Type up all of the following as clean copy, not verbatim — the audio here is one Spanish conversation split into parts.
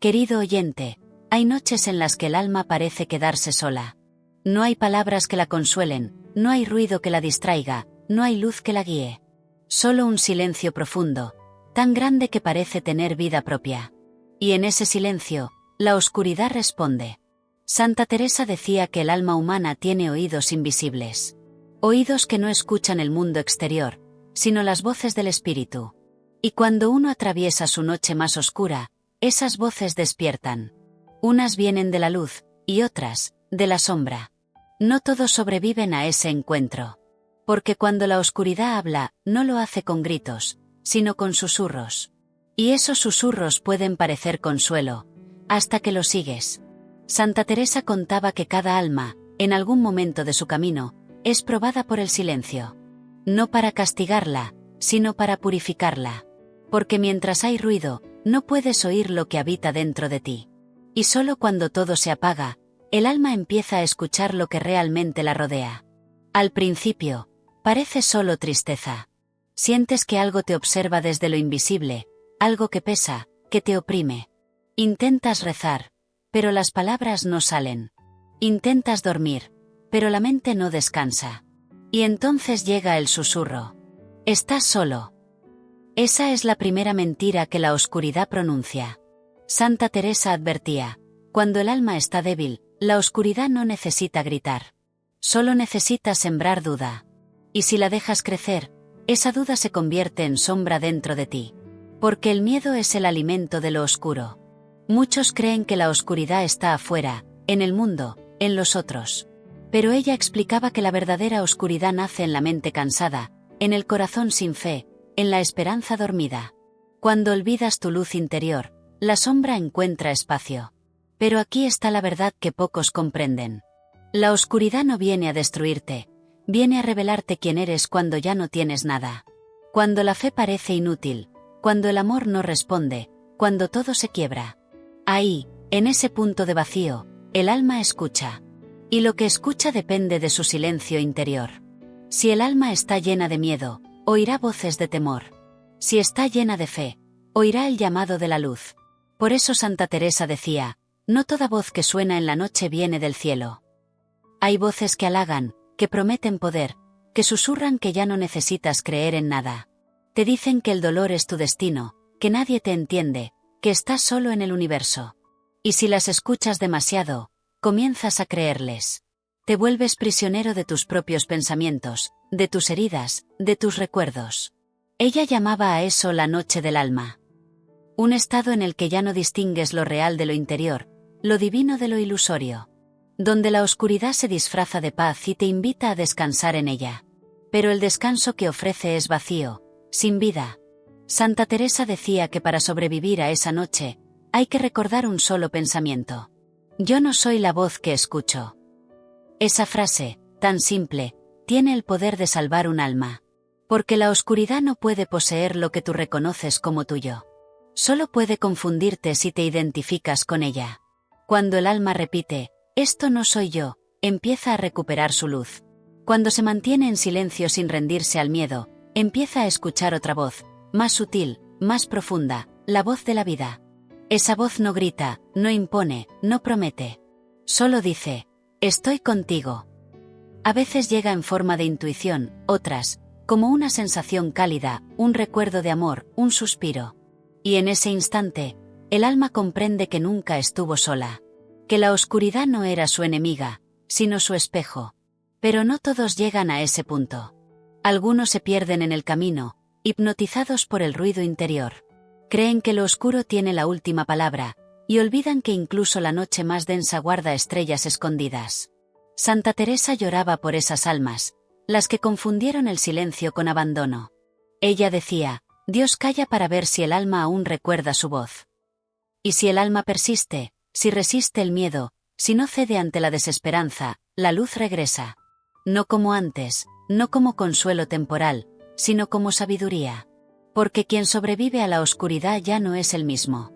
Querido oyente, hay noches en las que el alma parece quedarse sola. No hay palabras que la consuelen, no hay ruido que la distraiga, no hay luz que la guíe. Solo un silencio profundo, tan grande que parece tener vida propia. Y en ese silencio, la oscuridad responde. Santa Teresa decía que el alma humana tiene oídos invisibles. Oídos que no escuchan el mundo exterior, sino las voces del espíritu. Y cuando uno atraviesa su noche más oscura, esas voces despiertan. Unas vienen de la luz, y otras, de la sombra. No todos sobreviven a ese encuentro. Porque cuando la oscuridad habla, no lo hace con gritos, sino con susurros. Y esos susurros pueden parecer consuelo, hasta que lo sigues. Santa Teresa contaba que cada alma, en algún momento de su camino, es probada por el silencio. No para castigarla, sino para purificarla. Porque mientras hay ruido, no puedes oír lo que habita dentro de ti. Y solo cuando todo se apaga, el alma empieza a escuchar lo que realmente la rodea. Al principio, parece solo tristeza. Sientes que algo te observa desde lo invisible, algo que pesa, que te oprime. Intentas rezar, pero las palabras no salen. Intentas dormir, pero la mente no descansa. Y entonces llega el susurro. Estás solo. Esa es la primera mentira que la oscuridad pronuncia. Santa Teresa advertía, cuando el alma está débil, la oscuridad no necesita gritar. Solo necesita sembrar duda. Y si la dejas crecer, esa duda se convierte en sombra dentro de ti. Porque el miedo es el alimento de lo oscuro. Muchos creen que la oscuridad está afuera, en el mundo, en los otros. Pero ella explicaba que la verdadera oscuridad nace en la mente cansada, en el corazón sin fe, en la esperanza dormida. Cuando olvidas tu luz interior, la sombra encuentra espacio. Pero aquí está la verdad que pocos comprenden. La oscuridad no viene a destruirte, viene a revelarte quién eres cuando ya no tienes nada. Cuando la fe parece inútil, cuando el amor no responde, cuando todo se quiebra. Ahí, en ese punto de vacío, el alma escucha. Y lo que escucha depende de su silencio interior. Si el alma está llena de miedo, oirá voces de temor. Si está llena de fe, oirá el llamado de la luz. Por eso Santa Teresa decía, no toda voz que suena en la noche viene del cielo. Hay voces que halagan, que prometen poder, que susurran que ya no necesitas creer en nada. Te dicen que el dolor es tu destino, que nadie te entiende, que estás solo en el universo. Y si las escuchas demasiado, comienzas a creerles. Te vuelves prisionero de tus propios pensamientos, de tus heridas, de tus recuerdos. Ella llamaba a eso la noche del alma. Un estado en el que ya no distingues lo real de lo interior, lo divino de lo ilusorio. Donde la oscuridad se disfraza de paz y te invita a descansar en ella. Pero el descanso que ofrece es vacío, sin vida. Santa Teresa decía que para sobrevivir a esa noche, hay que recordar un solo pensamiento. Yo no soy la voz que escucho. Esa frase, tan simple, tiene el poder de salvar un alma. Porque la oscuridad no puede poseer lo que tú reconoces como tuyo. Solo puede confundirte si te identificas con ella. Cuando el alma repite, esto no soy yo, empieza a recuperar su luz. Cuando se mantiene en silencio sin rendirse al miedo, empieza a escuchar otra voz, más sutil, más profunda, la voz de la vida. Esa voz no grita, no impone, no promete. Solo dice, estoy contigo. A veces llega en forma de intuición, otras, como una sensación cálida, un recuerdo de amor, un suspiro. Y en ese instante, el alma comprende que nunca estuvo sola. Que la oscuridad no era su enemiga, sino su espejo. Pero no todos llegan a ese punto. Algunos se pierden en el camino, hipnotizados por el ruido interior. Creen que lo oscuro tiene la última palabra, y olvidan que incluso la noche más densa guarda estrellas escondidas. Santa Teresa lloraba por esas almas, las que confundieron el silencio con abandono. Ella decía, Dios calla para ver si el alma aún recuerda su voz. Y si el alma persiste, si resiste el miedo, si no cede ante la desesperanza, la luz regresa. No como antes, no como consuelo temporal, sino como sabiduría. Porque quien sobrevive a la oscuridad ya no es el mismo.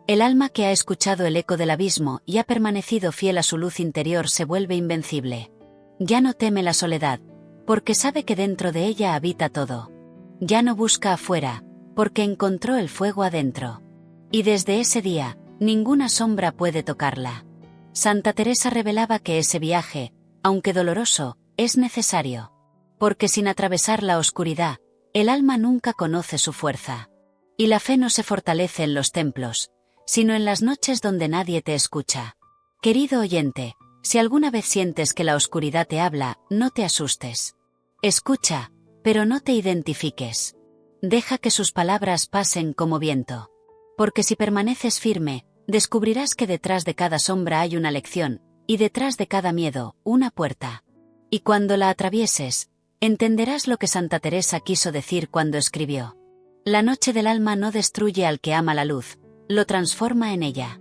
El alma que ha escuchado el eco del abismo y ha permanecido fiel a su luz interior se vuelve invencible. Ya no teme la soledad, porque sabe que dentro de ella habita todo. Ya no busca afuera, porque encontró el fuego adentro. Y desde ese día, Ninguna sombra puede tocarla. Santa Teresa revelaba que ese viaje, aunque doloroso, es necesario. Porque sin atravesar la oscuridad, el alma nunca conoce su fuerza. Y la fe no se fortalece en los templos, sino en las noches donde nadie te escucha. Querido oyente, si alguna vez sientes que la oscuridad te habla, no te asustes. Escucha, pero no te identifiques. Deja que sus palabras pasen como viento. Porque si permaneces firme, descubrirás que detrás de cada sombra hay una lección, y detrás de cada miedo, una puerta. Y cuando la atravieses, entenderás lo que Santa Teresa quiso decir cuando escribió: la noche del alma no destruye al que ama la luz, lo transforma en ella.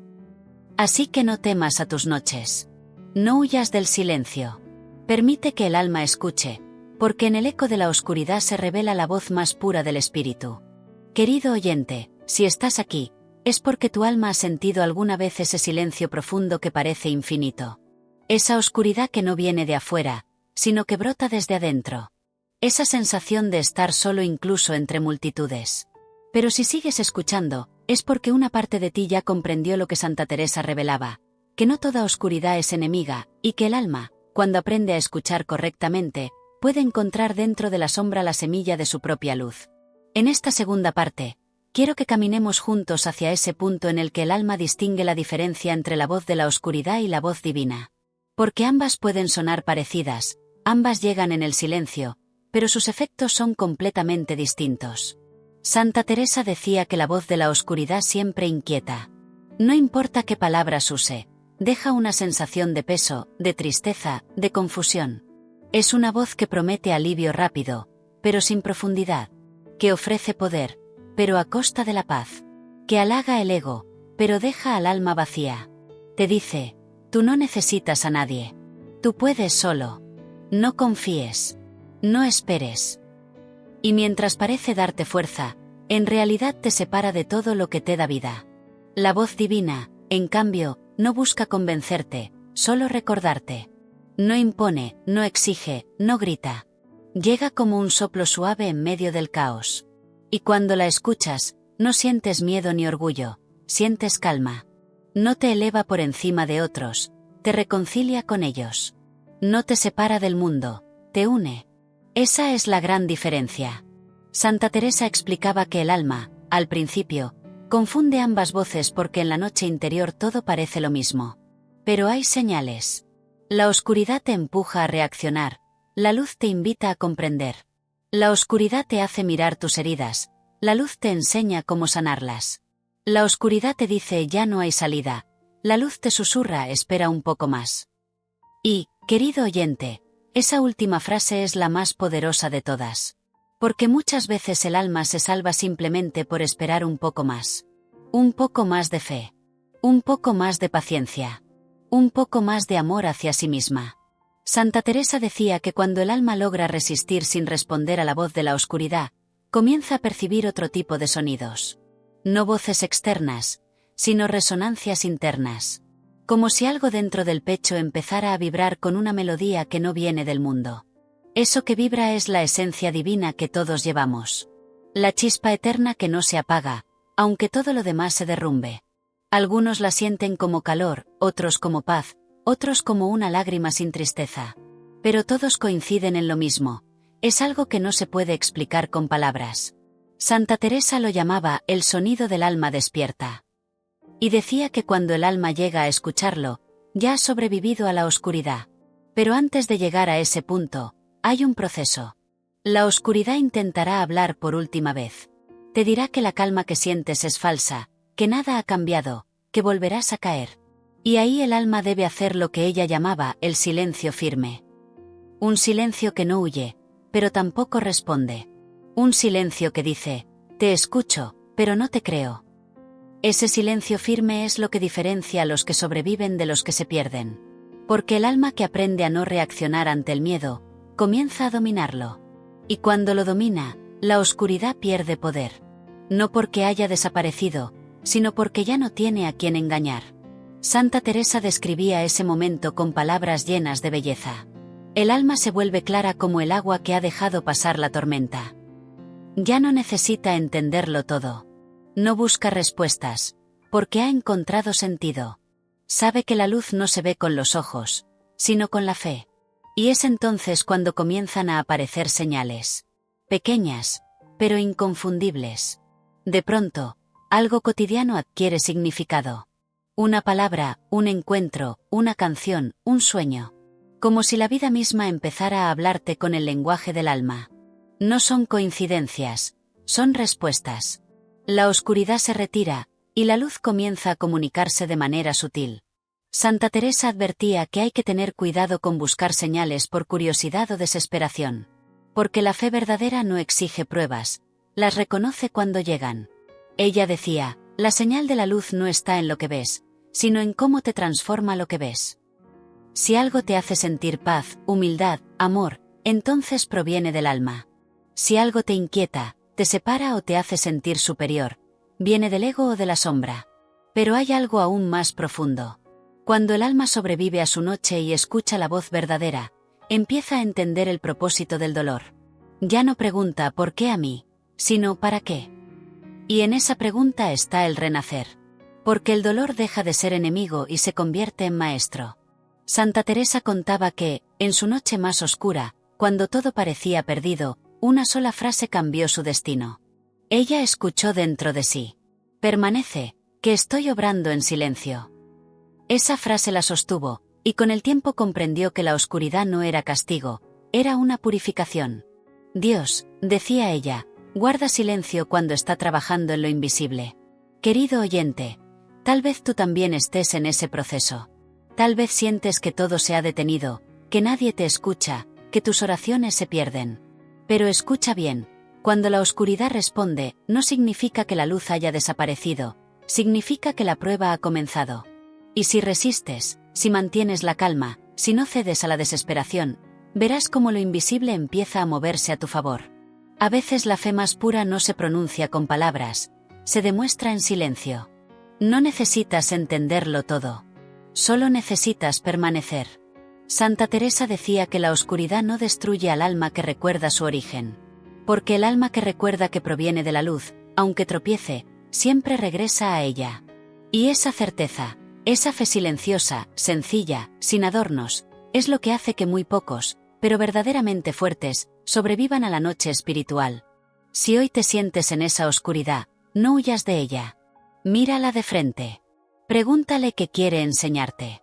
Así que no temas a tus noches. No huyas del silencio. Permite que el alma escuche, porque en el eco de la oscuridad se revela la voz más pura del espíritu. Querido oyente, si estás aquí, es porque tu alma ha sentido alguna vez ese silencio profundo que parece infinito. Esa oscuridad que no viene de afuera, sino que brota desde adentro. Esa sensación de estar solo incluso entre multitudes. Pero si sigues escuchando, es porque una parte de ti ya comprendió lo que Santa Teresa revelaba, que no toda oscuridad es enemiga, y que el alma, cuando aprende a escuchar correctamente, puede encontrar dentro de la sombra la semilla de su propia luz. En esta segunda parte, quiero que caminemos juntos hacia ese punto en el que el alma distingue la diferencia entre la voz de la oscuridad y la voz divina. Porque ambas pueden sonar parecidas, ambas llegan en el silencio, pero sus efectos son completamente distintos. Santa Teresa decía que la voz de la oscuridad siempre inquieta. No importa qué palabras use, deja una sensación de peso, de tristeza, de confusión. Es una voz que promete alivio rápido, pero sin profundidad, que ofrece poder, pero a costa de la paz, que halaga el ego, pero deja al alma vacía. Te dice: tú no necesitas a nadie. Tú puedes solo. No confíes. No esperes. Y mientras parece darte fuerza, en realidad te separa de todo lo que te da vida. La voz divina, en cambio, no busca convencerte, solo recordarte. No impone, no exige, no grita. Llega como un soplo suave en medio del caos. Y cuando la escuchas, no sientes miedo ni orgullo, sientes calma. No te eleva por encima de otros, te reconcilia con ellos. No te separa del mundo, te une. Esa es la gran diferencia. Santa Teresa explicaba que el alma, al principio, confunde ambas voces porque en la noche interior todo parece lo mismo. Pero hay señales. La oscuridad te empuja a reaccionar, la luz te invita a comprender. La oscuridad te hace mirar tus heridas, la luz te enseña cómo sanarlas. La oscuridad te dice ya no hay salida, la luz te susurra espera un poco más. Y, querido oyente, esa última frase es la más poderosa de todas. Porque muchas veces el alma se salva simplemente por esperar un poco más. Un poco más de fe. Un poco más de paciencia. Un poco más de amor hacia sí misma. Santa Teresa decía que cuando el alma logra resistir sin responder a la voz de la oscuridad, comienza a percibir otro tipo de sonidos. No voces externas, sino resonancias internas. Como si algo dentro del pecho empezara a vibrar con una melodía que no viene del mundo. Eso que vibra es la esencia divina que todos llevamos. La chispa eterna que no se apaga, aunque todo lo demás se derrumbe. Algunos la sienten como calor, otros como paz, otros como una lágrima sin tristeza. Pero todos coinciden en lo mismo, es algo que no se puede explicar con palabras. Santa Teresa lo llamaba el sonido del alma despierta. Y decía que cuando el alma llega a escucharlo, ya ha sobrevivido a la oscuridad. Pero antes de llegar a ese punto, hay un proceso. La oscuridad intentará hablar por última vez. Te dirá que la calma que sientes es falsa, que nada ha cambiado, que volverás a caer. Y ahí el alma debe hacer lo que ella llamaba el silencio firme. Un silencio que no huye, pero tampoco responde. Un silencio que dice: te escucho, pero no te creo. Ese silencio firme es lo que diferencia a los que sobreviven de los que se pierden. Porque el alma que aprende a no reaccionar ante el miedo, comienza a dominarlo. Y cuando lo domina, la oscuridad pierde poder. No porque haya desaparecido, sino porque ya no tiene a quien engañar. Santa Teresa describía ese momento con palabras llenas de belleza. El alma se vuelve clara como el agua que ha dejado pasar la tormenta. Ya no necesita entenderlo todo. No busca respuestas, porque ha encontrado sentido. Sabe que la luz no se ve con los ojos, sino con la fe. Y es entonces cuando comienzan a aparecer señales. Pequeñas, pero inconfundibles. De pronto, algo cotidiano adquiere significado. Una palabra, un encuentro, una canción, un sueño. Como si la vida misma empezara a hablarte con el lenguaje del alma. No son coincidencias, son respuestas. La oscuridad se retira, y la luz comienza a comunicarse de manera sutil. Santa Teresa advertía que hay que tener cuidado con buscar señales por curiosidad o desesperación. Porque la fe verdadera no exige pruebas, las reconoce cuando llegan. Ella decía, la señal de la luz no está en lo que ves, sino en cómo te transforma lo que ves. Si algo te hace sentir paz, humildad, amor, entonces proviene del alma. Si algo te inquieta, te separa o te hace sentir superior, viene del ego o de la sombra. Pero hay algo aún más profundo. Cuando el alma sobrevive a su noche y escucha la voz verdadera, empieza a entender el propósito del dolor. Ya no pregunta ¿por qué a mí?, sino ¿para qué? Y en esa pregunta está el renacer. Porque el dolor deja de ser enemigo y se convierte en maestro. Santa Teresa contaba que, en su noche más oscura, cuando todo parecía perdido, una sola frase cambió su destino. Ella escuchó dentro de sí. Permanece, que estoy obrando en silencio. Esa frase la sostuvo, y con el tiempo comprendió que la oscuridad no era castigo, era una purificación. Dios, decía ella, guarda silencio cuando está trabajando en lo invisible. Querido oyente, tal vez tú también estés en ese proceso. Tal vez sientes que todo se ha detenido, que nadie te escucha, que tus oraciones se pierden. Pero escucha bien, cuando la oscuridad responde, no significa que la luz haya desaparecido, significa que la prueba ha comenzado. Y si resistes, si mantienes la calma, si no cedes a la desesperación, verás cómo lo invisible empieza a moverse a tu favor. A veces la fe más pura no se pronuncia con palabras, se demuestra en silencio. No necesitas entenderlo todo. Solo necesitas permanecer. Santa Teresa decía que la oscuridad no destruye al alma que recuerda su origen. Porque el alma que recuerda que proviene de la luz, aunque tropiece, siempre regresa a ella. Y esa certeza, esa fe silenciosa, sencilla, sin adornos, es lo que hace que muy pocos, pero verdaderamente fuertes, sobrevivan a la noche espiritual. Si hoy te sientes en esa oscuridad, no huyas de ella. Mírala de frente. Pregúntale qué quiere enseñarte.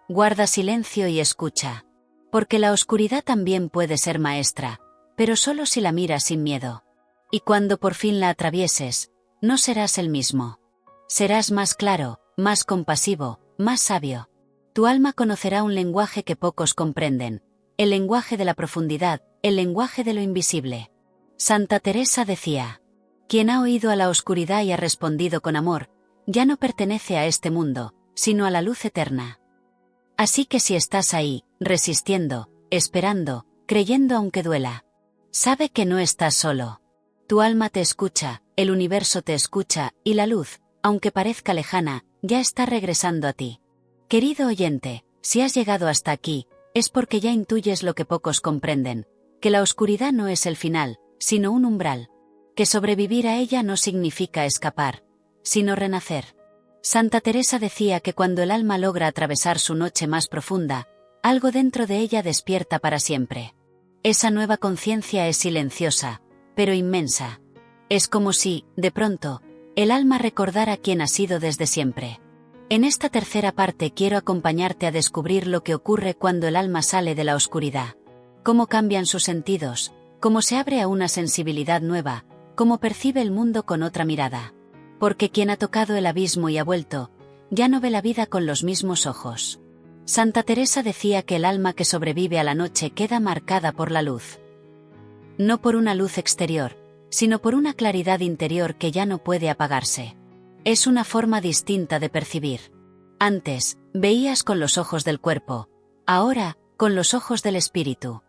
Guarda silencio y escucha. Porque la oscuridad también puede ser maestra, pero solo si la miras sin miedo. Y cuando por fin la atravieses, no serás el mismo. Serás más claro, más compasivo, más sabio. Tu alma conocerá un lenguaje que pocos comprenden, el lenguaje de la profundidad, el lenguaje de lo invisible. Santa Teresa decía, quien ha oído a la oscuridad y ha respondido con amor, ya no pertenece a este mundo, sino a la luz eterna. Así que si estás ahí, resistiendo, esperando, creyendo aunque duela, sabe que no estás solo. Tu alma te escucha, el universo te escucha, y la luz, aunque parezca lejana, ya está regresando a ti. Querido oyente, si has llegado hasta aquí, es porque ya intuyes lo que pocos comprenden, que la oscuridad no es el final, sino un umbral. Que sobrevivir a ella no significa escapar, sino renacer. Santa Teresa decía que cuando el alma logra atravesar su noche más profunda, algo dentro de ella despierta para siempre. Esa nueva conciencia es silenciosa, pero inmensa. Es como si, de pronto, el alma recordara quién ha sido desde siempre. En esta tercera parte quiero acompañarte a descubrir lo que ocurre cuando el alma sale de la oscuridad. Cómo cambian sus sentidos, cómo se abre a una sensibilidad nueva, cómo percibe el mundo con otra mirada. Porque quien ha tocado el abismo y ha vuelto, ya no ve la vida con los mismos ojos. Santa Teresa decía que el alma que sobrevive a la noche queda marcada por la luz. No por una luz exterior, sino por una claridad interior que ya no puede apagarse. Es una forma distinta de percibir. Antes, veías con los ojos del cuerpo, ahora, con los ojos del espíritu.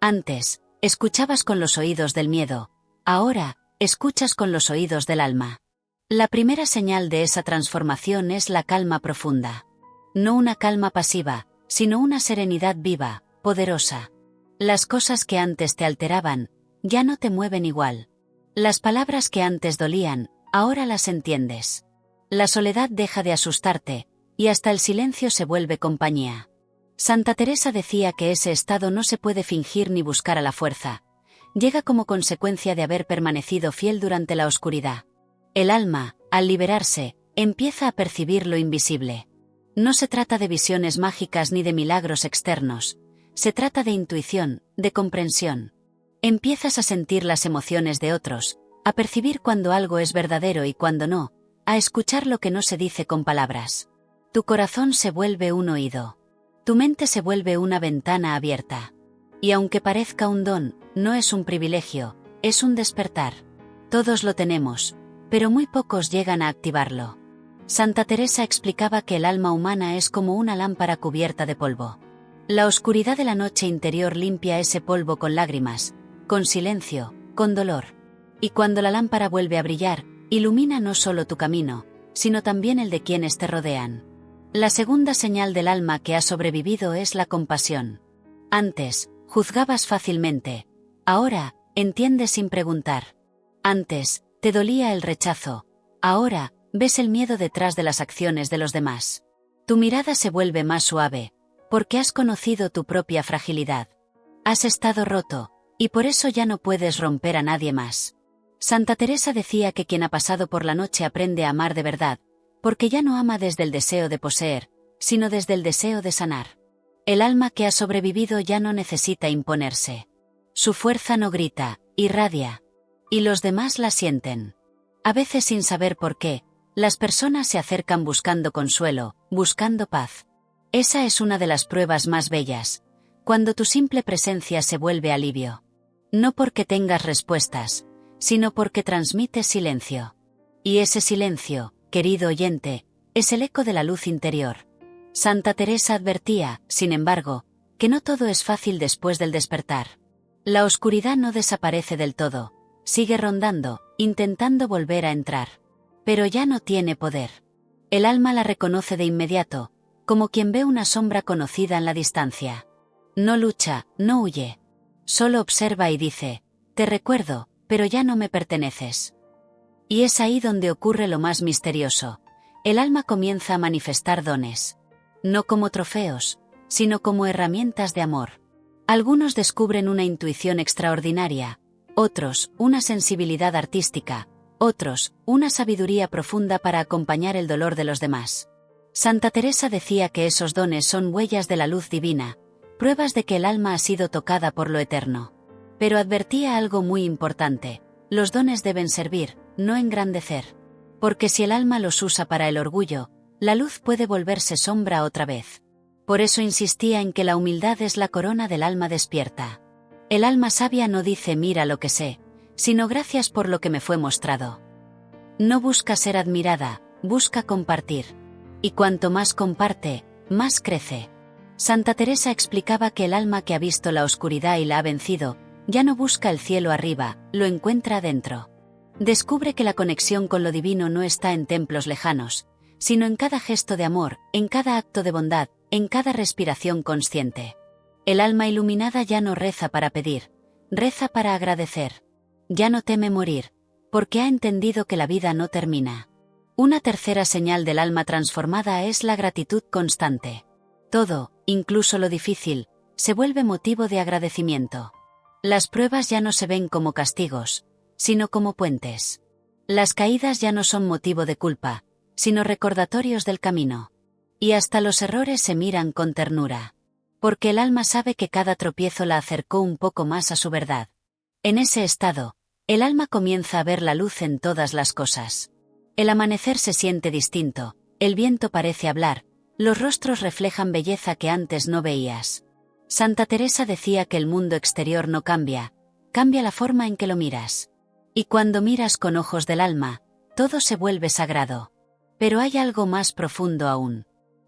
Antes, escuchabas con los oídos del miedo, ahora, escuchas con los oídos del alma. La primera señal de esa transformación es la calma profunda. No una calma pasiva, sino una serenidad viva, poderosa. Las cosas que antes te alteraban, ya no te mueven igual. Las palabras que antes dolían, ahora las entiendes. La soledad deja de asustarte, y hasta el silencio se vuelve compañía. Santa Teresa decía que ese estado no se puede fingir ni buscar a la fuerza. Llega como consecuencia de haber permanecido fiel durante la oscuridad. El alma, al liberarse, empieza a percibir lo invisible. No se trata de visiones mágicas ni de milagros externos. Se trata de intuición, de comprensión. Empiezas a sentir las emociones de otros, a percibir cuando algo es verdadero y cuando no, a escuchar lo que no se dice con palabras. Tu corazón se vuelve un oído. Tu mente se vuelve una ventana abierta. Y aunque parezca un don, no es un privilegio, es un despertar. Todos lo tenemos, pero muy pocos llegan a activarlo. Santa Teresa explicaba que el alma humana es como una lámpara cubierta de polvo. La oscuridad de la noche interior limpia ese polvo con lágrimas, con silencio, con dolor. Y cuando la lámpara vuelve a brillar, ilumina no solo tu camino, sino también el de quienes te rodean. La segunda señal del alma que ha sobrevivido es la compasión. Antes, juzgabas fácilmente. Ahora, entiendes sin preguntar. Antes, te dolía el rechazo. Ahora, ves el miedo detrás de las acciones de los demás. Tu mirada se vuelve más suave, porque has conocido tu propia fragilidad. Has estado roto, y por eso ya no puedes romper a nadie más. Santa Teresa decía que quien ha pasado por la noche aprende a amar de verdad, porque ya no ama desde el deseo de poseer, sino desde el deseo de sanar. El alma que ha sobrevivido ya no necesita imponerse. Su fuerza no grita, irradia. Y los demás la sienten. A veces sin saber por qué, las personas se acercan buscando consuelo, buscando paz. Esa es una de las pruebas más bellas, cuando tu simple presencia se vuelve alivio. No porque tengas respuestas, sino porque transmites silencio. Y ese silencio, querido oyente, es el eco de la luz interior. Santa Teresa advertía, sin embargo, que no todo es fácil después del despertar. La oscuridad no desaparece del todo, sigue rondando, intentando volver a entrar. Pero ya no tiene poder. El alma la reconoce de inmediato, como quien ve una sombra conocida en la distancia. No lucha, no huye. Solo observa y dice, te recuerdo, pero ya no me perteneces. Y es ahí donde ocurre lo más misterioso. El alma comienza a manifestar dones. No como trofeos, sino como herramientas de amor. Algunos descubren una intuición extraordinaria, otros, una sensibilidad artística, otros, una sabiduría profunda para acompañar el dolor de los demás. Santa Teresa decía que esos dones son huellas de la luz divina, pruebas de que el alma ha sido tocada por lo eterno. Pero advertía algo muy importante: los dones deben servir, no engrandecer. Porque si el alma los usa para el orgullo, la luz puede volverse sombra otra vez. Por eso insistía en que la humildad es la corona del alma despierta. El alma sabia no dice mira lo que sé, sino gracias por lo que me fue mostrado. No busca ser admirada, busca compartir. Y cuanto más comparte, más crece. Santa Teresa explicaba que el alma que ha visto la oscuridad y la ha vencido, ya no busca el cielo arriba, lo encuentra adentro. Descubre que la conexión con lo divino no está en templos lejanos, sino en cada gesto de amor, en cada acto de bondad, en cada respiración consciente. El alma iluminada ya no reza para pedir, reza para agradecer. Ya no teme morir, porque ha entendido que la vida no termina. Una tercera señal del alma transformada es la gratitud constante. Todo, incluso lo difícil, se vuelve motivo de agradecimiento. Las pruebas ya no se ven como castigos, sino como puentes. Las caídas ya no son motivo de culpa, sino recordatorios del camino. Y hasta los errores se miran con ternura. Porque el alma sabe que cada tropiezo la acercó un poco más a su verdad. En ese estado, el alma comienza a ver la luz en todas las cosas. El amanecer se siente distinto, el viento parece hablar, los rostros reflejan belleza que antes no veías. Santa Teresa decía que el mundo exterior no cambia, cambia la forma en que lo miras. Y cuando miras con ojos del alma, todo se vuelve sagrado. Pero hay algo más profundo aún.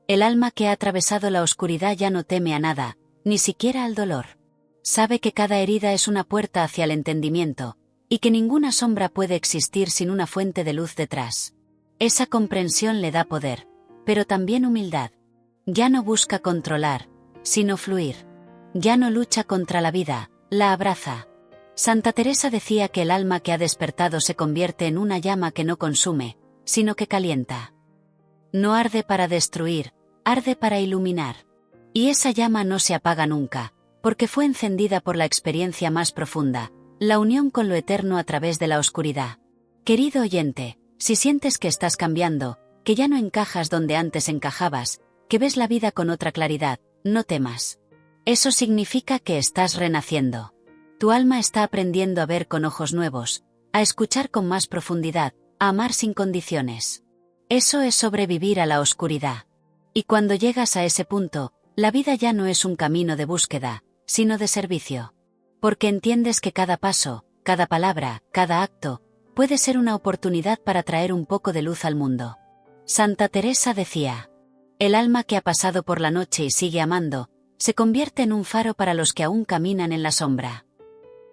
El alma que ha atravesado la oscuridad ya no teme a nada, ni siquiera al dolor. Sabe que cada herida es una puerta hacia el entendimiento, y que ninguna sombra puede existir sin una fuente de luz detrás. Esa comprensión le da poder, pero también humildad. Ya no busca controlar, sino fluir. Ya no lucha contra la vida, la abraza. Santa Teresa decía que el alma que ha despertado se convierte en una llama que no consume, sino que calienta. No arde para destruir, arde para iluminar. Y esa llama no se apaga nunca, porque fue encendida por la experiencia más profunda, la unión con lo eterno a través de la oscuridad. Querido oyente, si sientes que estás cambiando, que ya no encajas donde antes encajabas, que ves la vida con otra claridad, no temas. Eso significa que estás renaciendo. Tu alma está aprendiendo a ver con ojos nuevos, a escuchar con más profundidad, a amar sin condiciones. Eso es sobrevivir a la oscuridad. Y cuando llegas a ese punto, la vida ya no es un camino de búsqueda, sino de servicio. Porque entiendes que cada paso, cada palabra, cada acto, puede ser una oportunidad para traer un poco de luz al mundo. Santa Teresa decía: el alma que ha pasado por la noche y sigue amando, se convierte en un faro para los que aún caminan en la sombra.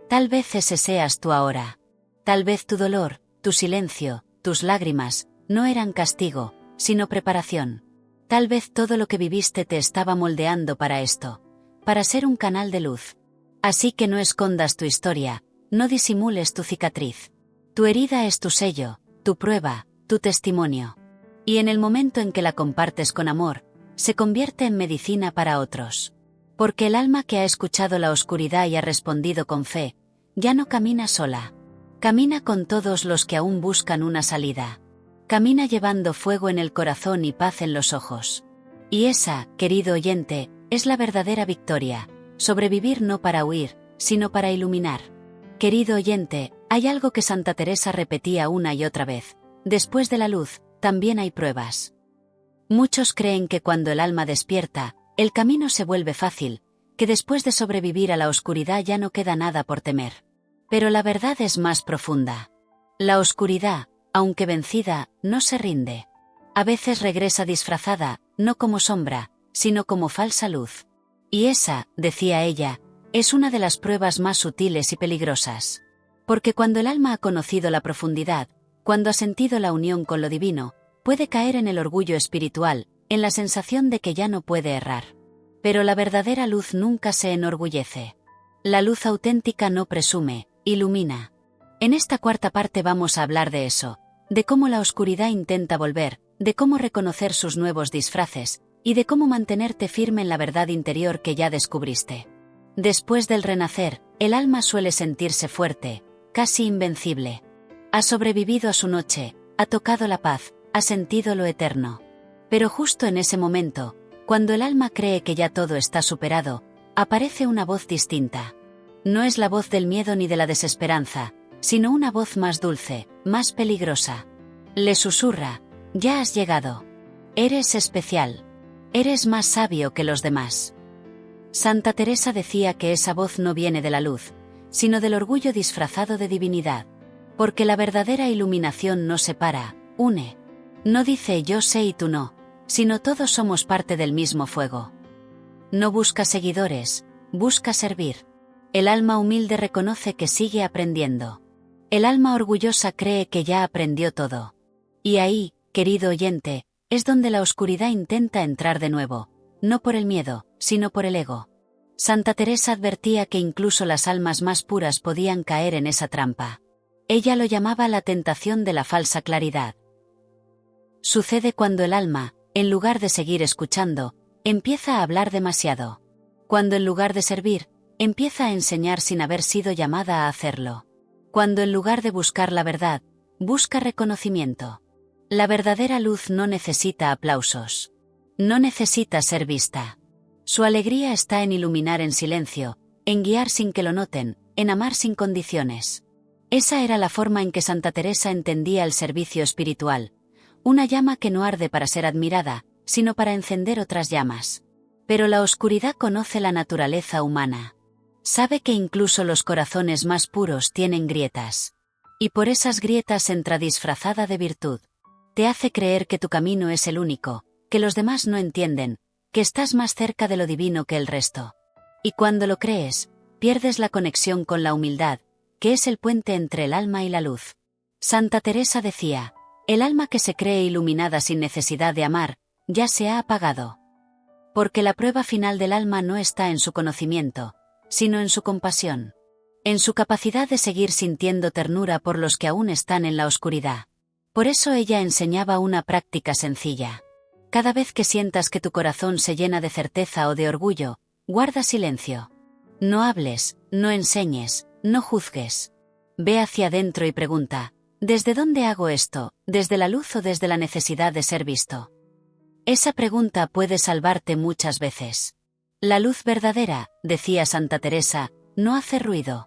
Tal vez ese seas tú ahora. Tal vez tu dolor, tu silencio, tus lágrimas, no eran castigo, sino preparación. Tal vez todo lo que viviste te estaba moldeando para esto, para ser un canal de luz. Así que no escondas tu historia, no disimules tu cicatriz. Tu herida es tu sello, tu prueba, tu testimonio. Y en el momento en que la compartes con amor, se convierte en medicina para otros. Porque el alma que ha escuchado la oscuridad y ha respondido con fe, ya no camina sola. Camina con todos los que aún buscan una salida. Camina llevando fuego en el corazón y paz en los ojos. Y esa, querido oyente, es la verdadera victoria, sobrevivir no para huir, sino para iluminar. Querido oyente, hay algo que Santa Teresa repetía una y otra vez: después de la luz, también hay pruebas. Muchos creen que cuando el alma despierta, el camino se vuelve fácil, que después de sobrevivir a la oscuridad ya no queda nada por temer. Pero la verdad es más profunda. La oscuridad, aunque vencida, no se rinde. A veces regresa disfrazada, no como sombra, sino como falsa luz. Y esa, decía ella, es una de las pruebas más sutiles y peligrosas. Porque cuando el alma ha conocido la profundidad, cuando ha sentido la unión con lo divino, puede caer en el orgullo espiritual, en la sensación de que ya no puede errar. Pero la verdadera luz nunca se enorgullece. La luz auténtica no presume, ilumina. En esta cuarta parte vamos a hablar de eso, de cómo la oscuridad intenta volver, de cómo reconocer sus nuevos disfraces, y de cómo mantenerte firme en la verdad interior que ya descubriste. Después del renacer, el alma suele sentirse fuerte, casi invencible. Ha sobrevivido a su noche, ha tocado la paz, ha sentido lo eterno. Pero justo en ese momento, cuando el alma cree que ya todo está superado, aparece una voz distinta. No es la voz del miedo ni de la desesperanza, sino una voz más dulce, más peligrosa. Le susurra: ya has llegado. Eres especial. Eres más sabio que los demás. Santa Teresa decía que esa voz no viene de la luz, sino del orgullo disfrazado de divinidad. Porque la verdadera iluminación no separa, une. No dice yo sé y tú no, sino todos somos parte del mismo fuego. No busca seguidores, busca servir. El alma humilde reconoce que sigue aprendiendo. El alma orgullosa cree que ya aprendió todo. Y ahí, querido oyente, es donde la oscuridad intenta entrar de nuevo, no por el miedo, sino por el ego. Santa Teresa advertía que incluso las almas más puras podían caer en esa trampa. Ella lo llamaba la tentación de la falsa claridad. Sucede cuando el alma, en lugar de seguir escuchando, empieza a hablar demasiado. Cuando en lugar de servir, empieza a enseñar sin haber sido llamada a hacerlo. Cuando en lugar de buscar la verdad, busca reconocimiento. La verdadera luz no necesita aplausos. No necesita ser vista. Su alegría está en iluminar en silencio, en guiar sin que lo noten, en amar sin condiciones. Esa era la forma en que Santa Teresa entendía el servicio espiritual. Una llama que no arde para ser admirada, sino para encender otras llamas. Pero la oscuridad conoce la naturaleza humana. Sabe que incluso los corazones más puros tienen grietas. Y por esas grietas entra disfrazada de virtud. Te hace creer que tu camino es el único, que los demás no entienden, que estás más cerca de lo divino que el resto. Y cuando lo crees, pierdes la conexión con la humildad, que es el puente entre el alma y la luz. Santa Teresa decía: el alma que se cree iluminada sin necesidad de amar, ya se ha apagado. Porque la prueba final del alma no está en su conocimiento, sino en su compasión. En su capacidad de seguir sintiendo ternura por los que aún están en la oscuridad. Por eso ella enseñaba una práctica sencilla. Cada vez que sientas que tu corazón se llena de certeza o de orgullo, guarda silencio. No hables, no enseñes, no juzgues. Ve hacia adentro y pregunta, ¿desde dónde hago esto? ¿Desde la luz o desde la necesidad de ser visto? Esa pregunta puede salvarte muchas veces. La luz verdadera, decía Santa Teresa, no hace ruido.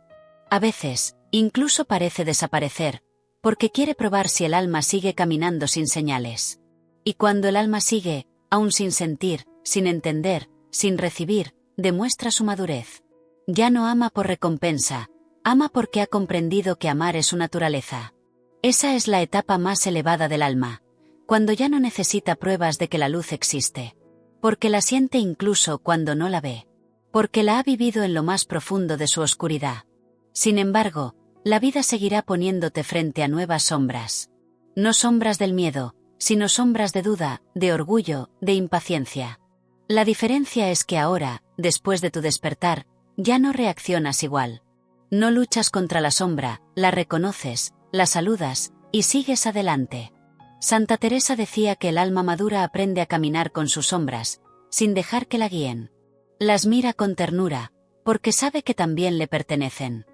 A veces, incluso parece desaparecer, porque quiere probar si el alma sigue caminando sin señales. Y cuando el alma sigue, aún sin sentir, sin entender, sin recibir, demuestra su madurez. Ya no ama por recompensa, ama porque ha comprendido que amar es su naturaleza. Esa es la etapa más elevada del alma, cuando ya no necesita pruebas de que la luz existe. Porque la siente incluso cuando no la ve. Porque la ha vivido en lo más profundo de su oscuridad. Sin embargo, la vida seguirá poniéndote frente a nuevas sombras. No sombras del miedo, sino sombras de duda, de orgullo, de impaciencia. La diferencia es que ahora, después de tu despertar, ya no reaccionas igual. No luchas contra la sombra, la reconoces, la saludas, y sigues adelante. Santa Teresa decía que el alma madura aprende a caminar con sus sombras, sin dejar que la guíen. Las mira con ternura, porque sabe que también le pertenecen.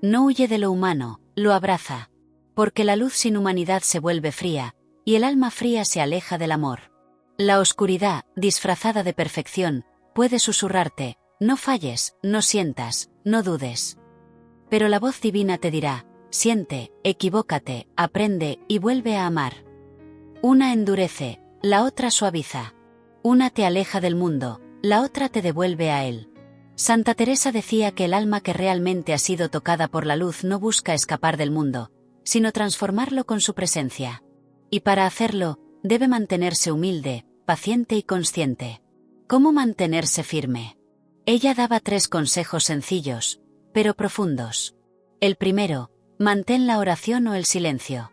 No huye de lo humano, lo abraza. Porque la luz sin humanidad se vuelve fría, y el alma fría se aleja del amor. La oscuridad, disfrazada de perfección, puede susurrarte, no falles, no sientas, no dudes. Pero la voz divina te dirá, siente, equivócate, aprende y vuelve a amar. Una endurece, la otra suaviza. Una te aleja del mundo, la otra te devuelve a él. Santa Teresa decía que el alma que realmente ha sido tocada por la luz no busca escapar del mundo, sino transformarlo con su presencia. Y para hacerlo, debe mantenerse humilde, paciente y consciente. ¿Cómo mantenerse firme? Ella daba 3 consejos sencillos, pero profundos. El primero, mantén la oración o el silencio.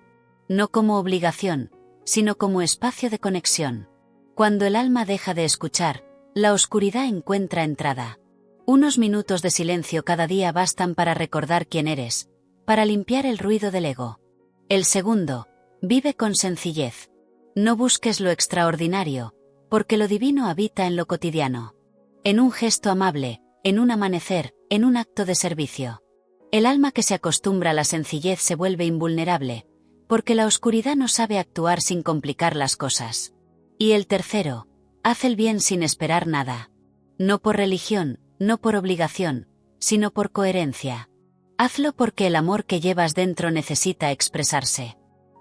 No como obligación, sino como espacio de conexión. Cuando el alma deja de escuchar, la oscuridad encuentra entrada. Unos minutos de silencio cada día bastan para recordar quién eres, para limpiar el ruido del ego. El segundo, vive con sencillez. No busques lo extraordinario, porque lo divino habita en lo cotidiano. En un gesto amable, en un amanecer, en un acto de servicio. El alma que se acostumbra a la sencillez se vuelve invulnerable, porque la oscuridad no sabe actuar sin complicar las cosas. Y el tercero, haz el bien sin esperar nada. No por religión, no por obligación, sino por coherencia. Hazlo porque el amor que llevas dentro necesita expresarse.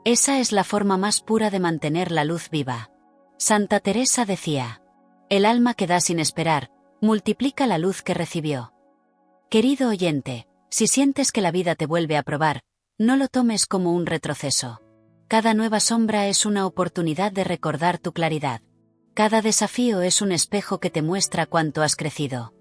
Esa es la forma más pura de mantener la luz viva. Santa Teresa decía, el alma que da sin esperar, multiplica la luz que recibió. Querido oyente, si sientes que la vida te vuelve a probar, no lo tomes como un retroceso. Cada nueva sombra es una oportunidad de recordar tu claridad. Cada desafío es un espejo que te muestra cuánto has crecido.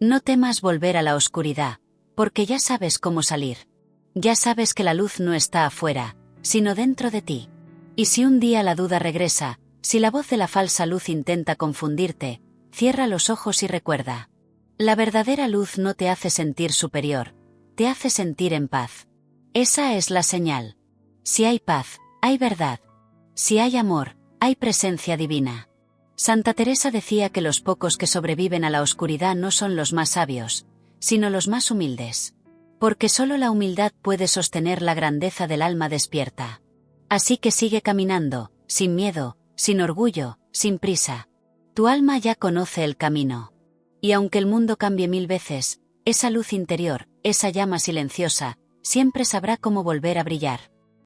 No temas volver a la oscuridad, porque ya sabes cómo salir. Ya sabes que la luz no está afuera, sino dentro de ti. Y si un día la duda regresa, si la voz de la falsa luz intenta confundirte, cierra los ojos y recuerda. La verdadera luz no te hace sentir superior, te hace sentir en paz. Esa es la señal. Si hay paz, hay verdad. Si hay amor, hay presencia divina. Santa Teresa decía que los pocos que sobreviven a la oscuridad no son los más sabios, sino los más humildes. Porque solo la humildad puede sostener la grandeza del alma despierta. Así que sigue caminando, sin miedo, sin orgullo, sin prisa. Tu alma ya conoce el camino. Y aunque el mundo cambie 1000 veces, esa luz interior, esa llama silenciosa, siempre sabrá cómo volver a brillar.